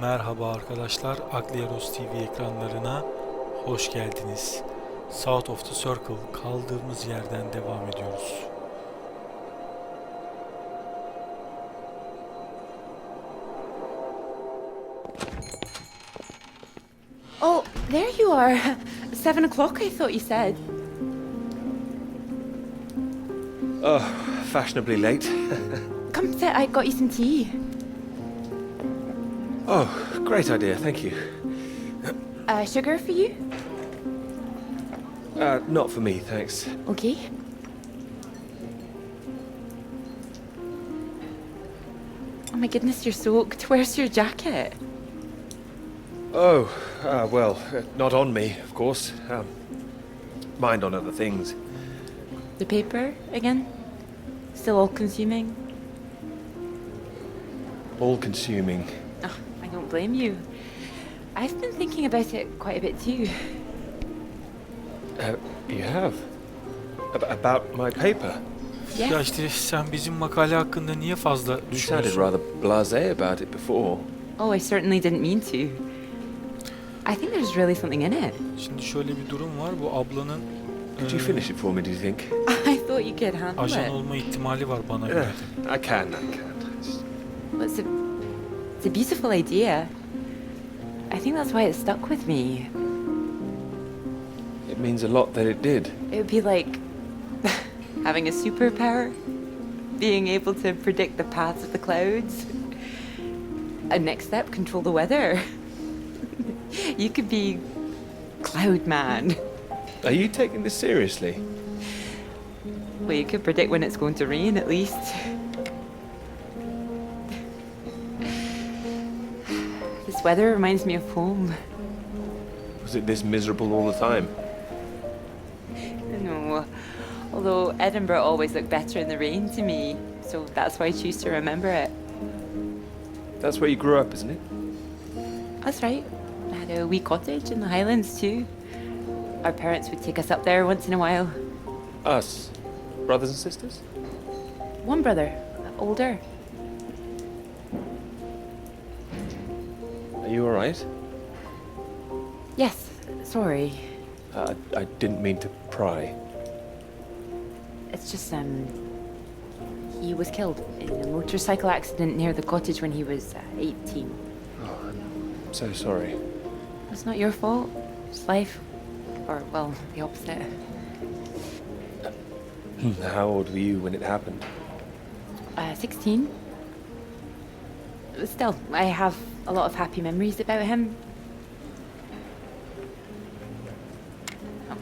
Merhaba arkadaşlar, Agliaros TV ekranlarına hoş geldiniz. South of the Circle kaldığımız yerden devam ediyoruz. Oh, there you are. 7 o'clock, I thought you said. Oh, fashionably late. Come sit, I got you some tea. Oh, great idea, thank you. Sugar for you? Not for me, thanks. Okay. Oh my goodness, you're soaked. Where's your jacket? Oh, well, not on me, of course. Mind on other things. The paper again? Still all consuming? All-consuming. Oh, I don't blame you. I've been thinking about it quite a bit too. You have? About my paper? Yes. Ya işte sen bizim makale hakkında niye fazla You sounded düşünüyorsun? rather blasé about it before. Oh, I certainly didn't mean to. I think there's really something in it. Şimdi şöyle bir durum var, bu ablanın Could you finish it for me, do you think? I thought you could handle ajan it. olma ihtimali var bana Yeah, göre. I can. It's- Well, it's a beautiful idea. I think that's why it stuck with me. It means a lot that it did. It would be like having a superpower, being able to predict the paths of the clouds. A next step, control the weather. You could be Cloud Man. Are you taking this seriously? Well, you could predict when it's going to rain at least. This weather reminds me of home. Was it this miserable all the time? No, although Edinburgh always looked better in the rain to me, so that's why I choose to remember it. That's where you grew up, isn't it? That's right. I had a wee cottage in the Highlands too. Our parents would take us up there once in a while. Us? Brothers and sisters? One brother, older. Are you alright? Yes, sorry. I didn't mean to pry. It's just, he was killed in a motorcycle accident near the cottage when he was 18. Oh, I'm so sorry. It's not your fault. It's life. Or, well, the opposite. How old were you when it happened? 16. Still, I have a lot of happy memories about him. Oh,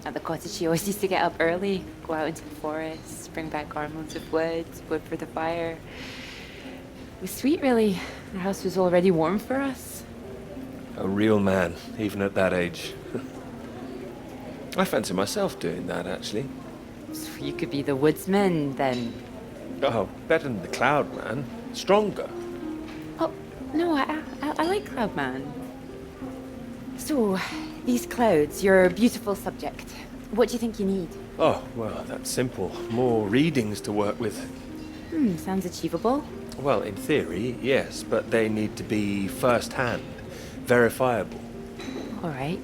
at the cottage, he always used to get up early, go out into the forest, bring back armloads of wood for the fire. It was sweet, really. The house was already warm for us. A real man, even at that age. I fancy myself doing that, actually. So you could be the woodsman, then. Oh, better than the Cloud Man. Stronger. Oh, no, I like Cloudman. So, these clouds, your beautiful subject. What do you think you need? Oh, well, that's simple. More readings to work with. Sounds achievable. Well, in theory, yes, but they need to be first-hand, verifiable. All right.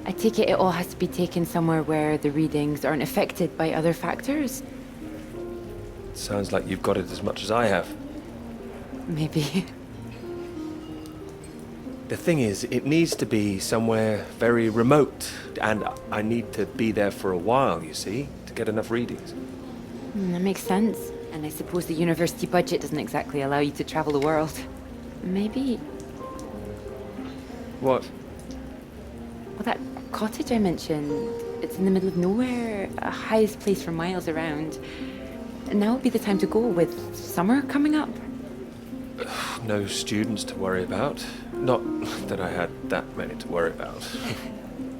I take it all has to be taken somewhere where the readings aren't affected by other factors? Sounds like you've got it as much as I have. Maybe. The thing is, it needs to be somewhere very remote, and I need to be there for a while, you see, to get enough readings. That makes sense. And I suppose the university budget doesn't exactly allow you to travel the world. Maybe. What? Well, that cottage I mentioned, it's in the middle of nowhere, a highest place for miles around. And now would be the time to go with summer coming up. No students to worry about. Not that I had that many to worry about.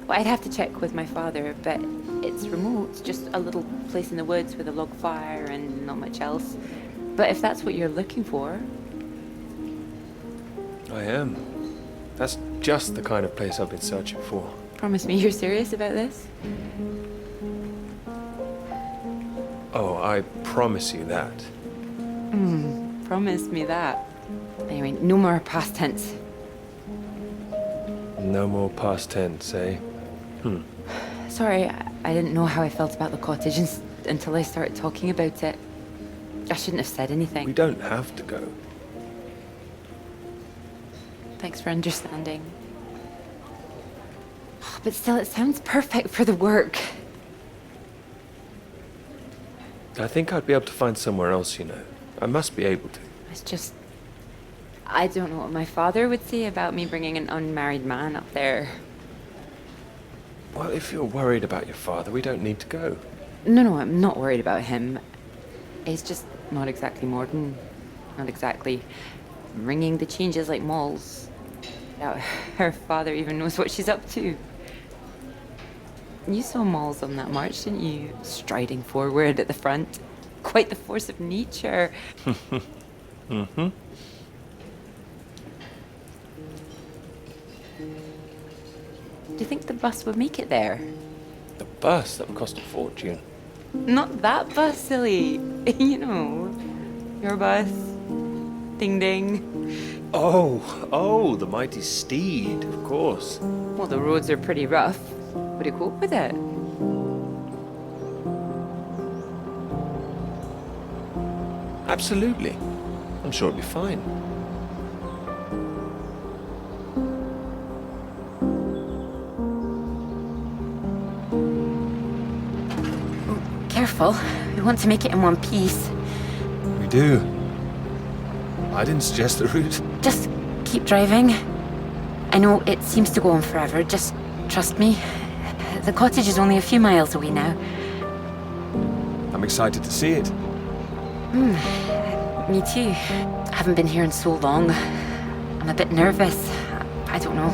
Well, I'd have to check with my father, but it's remote, just a little place in the woods with a log fire and not much else. But if that's what you're looking for... I am. That's just the kind of place I've been searching for. Promise me you're serious about this? Oh, I promise you that. Promise me that. Anyway, no more past tense. No more past tense, eh? Sorry, I didn't know how I felt about the cottage until I started talking about it. I shouldn't have said anything. We don't have to go. Thanks for understanding. But still, it sounds perfect for the work. I think I'd be able to find somewhere else, you know. I must be able to. It's just... I don't know what my father would say about me bringing an unmarried man up there. Well, if you're worried about your father, we don't need to go. No, I'm not worried about him. He's just not exactly modern. Not exactly ringing the changes like Moll's. Doubt her father even knows what she's up to. You saw Moll's on that march, didn't you? Striding forward at the front. Quite the force of nature. Mm-hmm. Do you think the bus would make it there? The bus, that would cost a fortune. Not that bus, silly. You know, your bus. Ding ding. Oh, the mighty steed, of course. Well, the roads are pretty rough. Would you cope with it? Absolutely. I'm sure it'll be fine. Careful. We want to make it in one piece. We do. I didn't suggest the route. Just keep driving. I know it seems to go on forever. Just trust me. The cottage is only a few miles away now. I'm excited to see it. Me too. I haven't been here in so long. I'm a bit nervous. I don't know.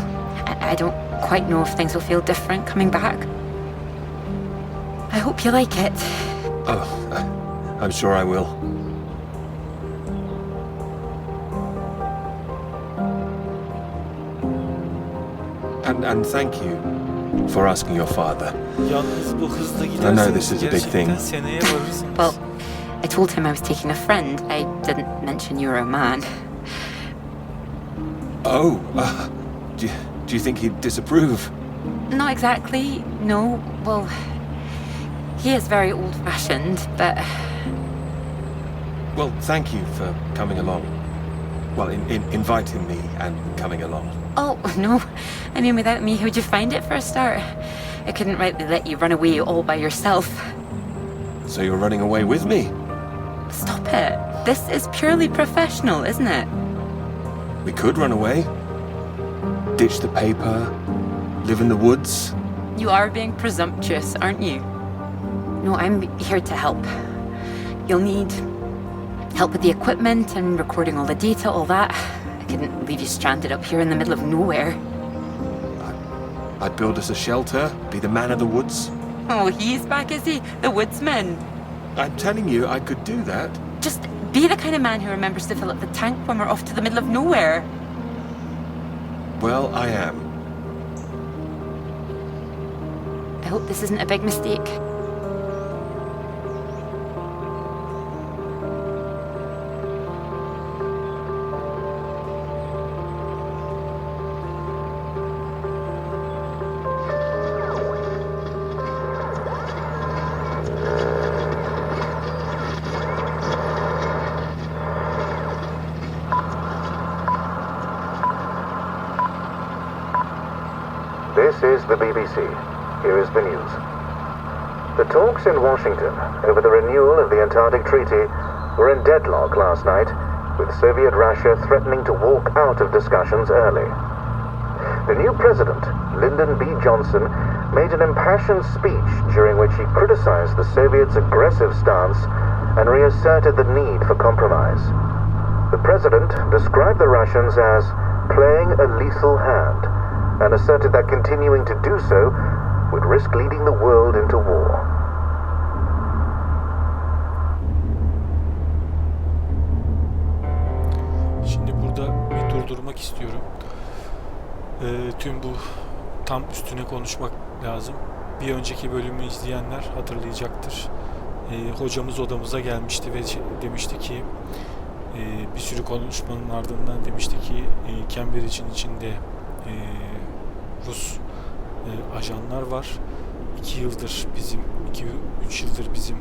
I don't quite know if things will feel different coming back. I hope you like it. Oh, I'm sure I will. And thank you for asking your father. Yalnız bu hızla I know this giderseniz is a big gerçekten thing. seneye varırsınız. Well, I told him I was taking a friend. I didn't mention you were a man. Oh, do you think he'd disapprove? Not exactly, no. Well, he is very old-fashioned, but... Well, thank you for coming along. Well, inviting me and coming along. Oh, no. I mean, without me, how'd you find it for a start? I couldn't rightly let you run away all by yourself. So you're running away with me? Stop it. This is purely professional, isn't it? We could run away. Ditch the paper. Live in the woods. You are being presumptuous, aren't you? No, I'm here to help. You'll need help with the equipment and recording all the data, all that. I couldn't leave you stranded up here in the middle of nowhere. I'd build us a shelter, be the man of the woods. Oh, he's back, is he? The woodsman. I'm telling you, I could do that. Just be the kind of man who remembers to fill up the tank when we're off to the middle of nowhere. Well, I am. I hope this isn't a big mistake. This is the BBC. Here is the news. The talks in Washington over the renewal of the Antarctic Treaty were in deadlock last night, with Soviet Russia threatening to walk out of discussions early. The new president, Lyndon B. Johnson, made an impassioned speech during which he criticized the Soviets' aggressive stance and reasserted the need for compromise. The president described the Russians as playing a lethal hand and asserted that continuing to do so would risk leading the world into war. Şimdi burada bir durdurmak istiyorum. Tüm bu tam üstüne konuşmak lazım. Bir önceki bölümü izleyenler hatırlayacaktır. Hocamız odamıza gelmişti ve demişti ki bir sürü konuşmanın ardından demişti ki Cambridge'in içinde Rus ajanlar var. 2 yıldır bizim, 2-3 yıldır bizim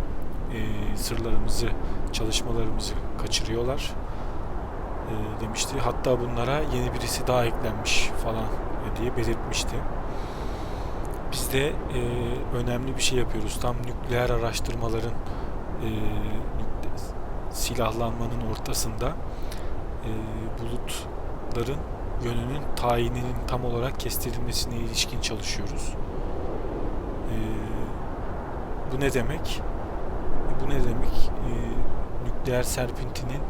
sırlarımızı, çalışmalarımızı kaçırıyorlar demişti. Hatta bunlara yeni birisi daha eklenmiş falan diye belirtmişti. Biz de önemli bir şey yapıyoruz. Tam nükleer araştırmaların, silahlanmanın ortasında bulutların yönünün tayininin tam olarak kestirilmesine ilişkin çalışıyoruz. Bu ne demek? Bu ne demek? Nükleer serpintinin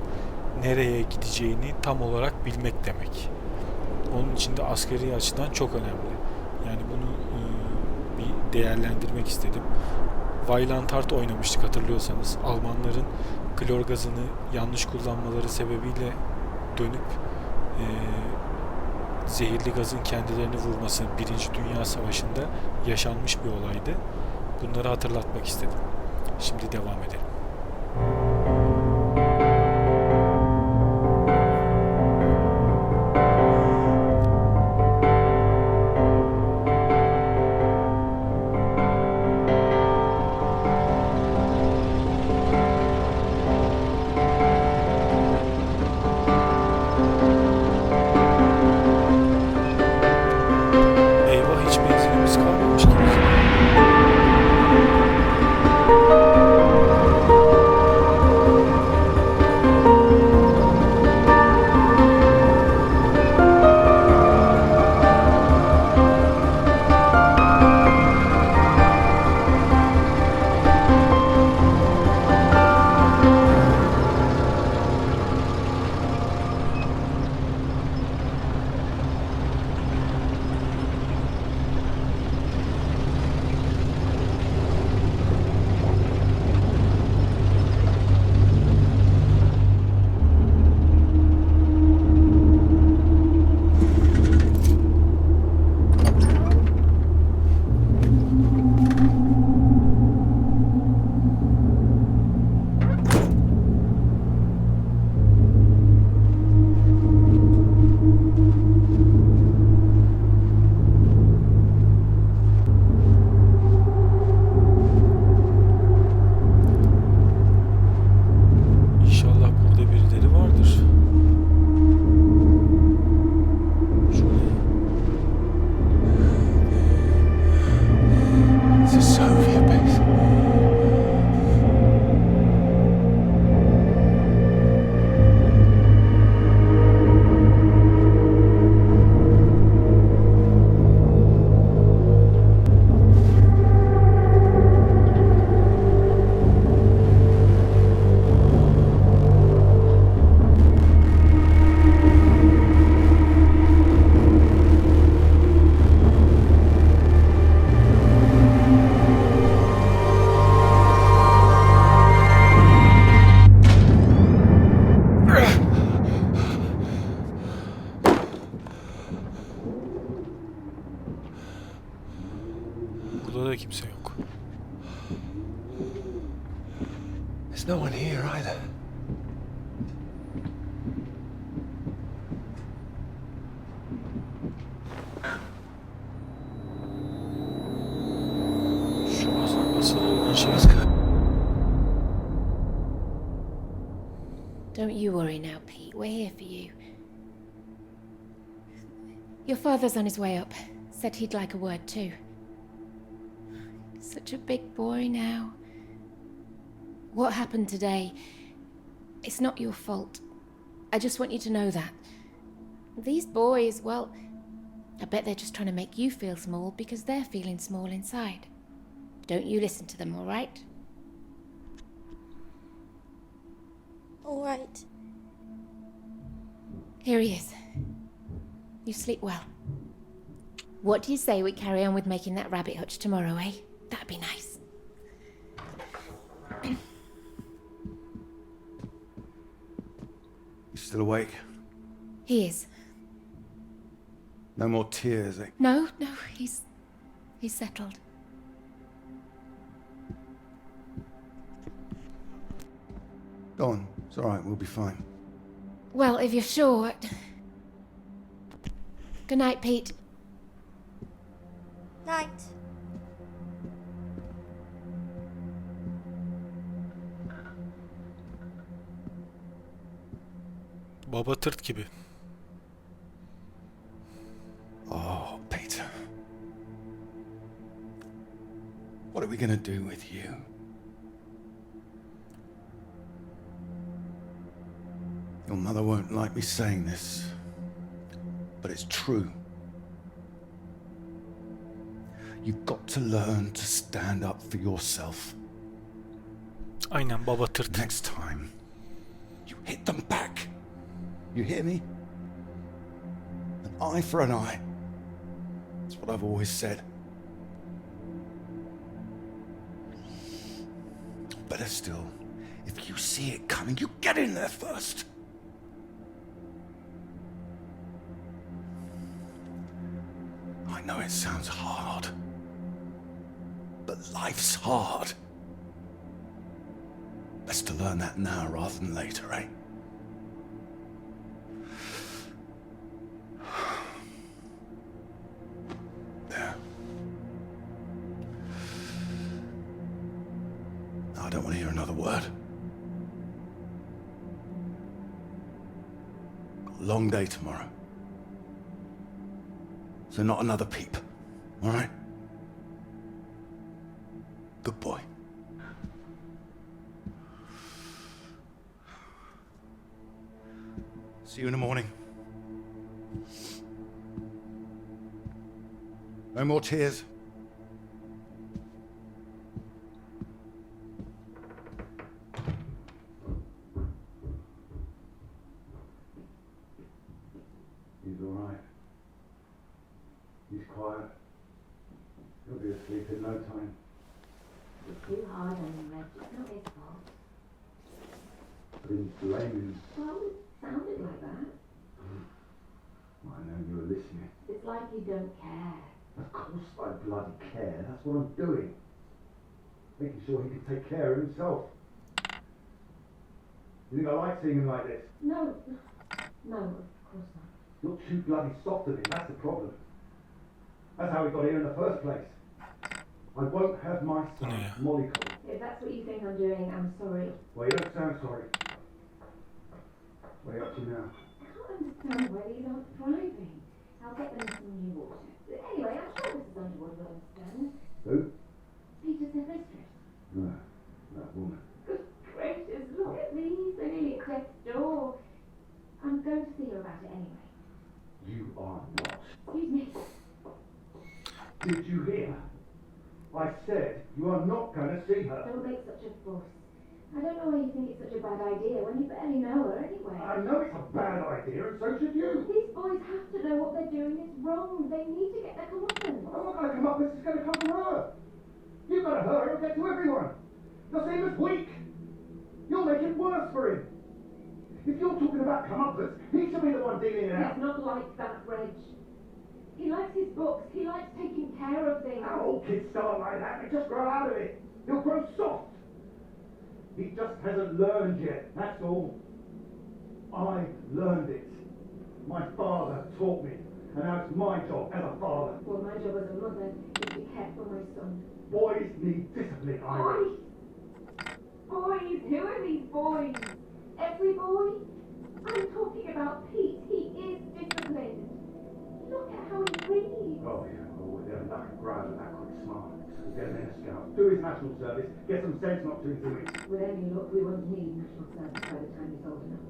nereye gideceğini tam olarak bilmek demek. Onun için de askeri açıdan çok önemli. Yani bunu bir değerlendirmek istedim. Violent Art oynamıştık hatırlıyorsanız. Almanların klor gazını yanlış kullanmaları sebebiyle dönüp zehirli gazın kendilerini vurması Birinci Dünya Savaşı'nda yaşanmış bir olaydı. Bunları hatırlatmak istedim. Şimdi devam edelim. Eyvah, hiç benzinimiz kalmamış gibi. İnşallah burada birileri vardır. It's a Soviet base. Burada da kimse yok. There's no one here either. Şu asıl olan şey Don't you worry now, Pete. We're here for you. Your father's on his way up. Said he'd like a word too. Such a big boy now. What happened today? It's not your fault. I just want you to know that. These boys, well, I bet they're just trying to make you feel small because they're feeling small inside. Don't you listen to them, all right? All right. Here he is. You sleep well. What do you say we carry on with making that rabbit hutch tomorrow, eh? That'd be nice. Still awake? He is. No more tears, eh? No, he's settled. Go on. It's all right. We'll be fine. Well, if you're sure. Good night, Pete. Night. Baba tırt gibi. Oh, Peter. What are we gonna do with you? Your mother won't like me saying this, but it's true. You've got to learn to stand up for yourself. Aynen baba tırt. Next time, you hit them back. You hear me? An eye for an eye. That's what I've always said. Better still, if you see it coming, you get in there first. I know it sounds hard, but life's hard. Best to learn that now rather than later, eh? There. I don't want to hear another word. Got a long day tomorrow. So not another peep, all right? Good boy. See you in the morning. No more tears. He's all right. He's quiet. He'll be asleep in no time. You're too hard on him, Reg. It's not his fault. I didn't blame him. Well, it sounded like that. I know you were listening. It's like you don't care. Of course I bloody care. That's what I'm doing. Making sure he can take care of himself. You think I like seeing him like this? No, of course not. You're too bloody soft on him, that's the problem. That's how we got here in the first place. I won't have my son Yeah. mollycoddled. If that's what you think I'm doing, I'm sorry. Well, you don't sound sorry. What are you up to now? I can't understand why these aren't thriving. I'll get them some new water. Anyway, I'm sure Mrs. Underwood will understand. Who? Peter's their mistress. No, that woman. Good gracious, look at these. They're nearly at death's door. I'm going to see her about it anyway. You are not. Excuse me. Did you hear? I said you are not going to see her. Don't make such a fuss. I don't know why you think it's such a bad idea when you barely know her anyway. I know it's a bad idea, and so should you. These boys have to know what they're doing is wrong. They need to get their comeuppance. I'm not going to come up, this is going to come to her. You've got to her, it'll get to everyone. They'll see him as weak. You'll make it worse for him. If you're talking about comeuppance, he should be the one dealing it out. He's not like that, Reg. He likes his books. He likes taking care of things. All kids start like that, they just grow out of it. He'll grow soft. He just hasn't learned yet, that's all. I learned it. My father taught me, and now it's my job as a father. Well, my job as a mother is to care for my son. Boys need discipline, Iris. Boys? Who are these boys? Every boy? I'm talking about Pete. He is disciplined. Look at how he reads. Oh, yeah, well, they're like a grab and that quick smart. Get him in a scout, do his national service, get some sense not to into it. With any luck, we won't need national service by the time he's old enough.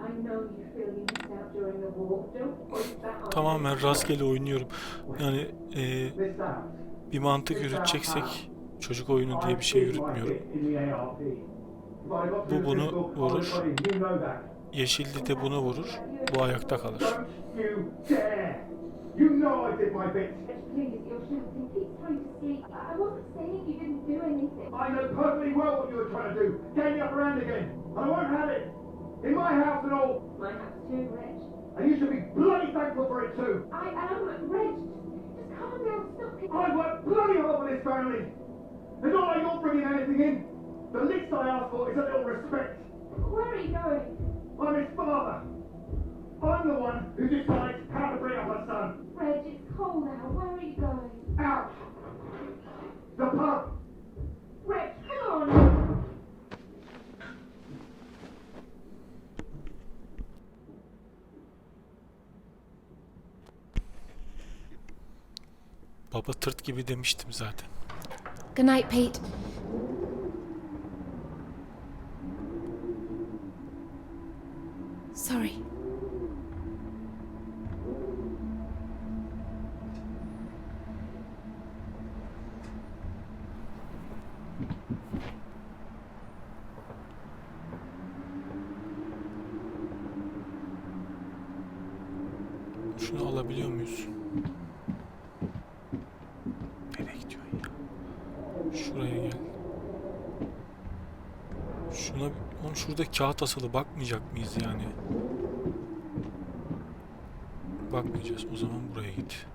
I know you feel you missed out during the war. Don't put that on. Tamamen rastgele oynuyorum. Yani Missed out. bir mantık yürüteceksek çocuk oyunu diye bir şey yürütmüyorum. Bu bunu vurur. Yeşilli de bunu vurur. Bu ayakta kalır. Don't you dare! You know I did my bit. Please, you're shouting. Pete's trying to sleep. I wasn't saying you didn't do anything. I know perfectly well what you were trying to do. Get me up around again. And I won't have it. In my house and all. My house too, Reg. And you should be bloody thankful for it too. I am, Reg. Just calm down. Stop it. I worked bloody hard for this family. It's not like you're bringing anything in. The least I ask for is a little respect. Where are you going? I'm his father. I'm the one who decides how to bring up a son. Reg, it's cold out. Where are you going? Out! The pub! Rex, come on! Baba tırt gibi demiştim zaten. Good night, Pete. Sorry. Şunu alabiliyor muyuz? Nereye gidiyorsun ya? Şuraya gel. Şuna oğlum şurada kağıt asılı, bakmayacak mıyız yani? Bakmayacağız. O zaman buraya git.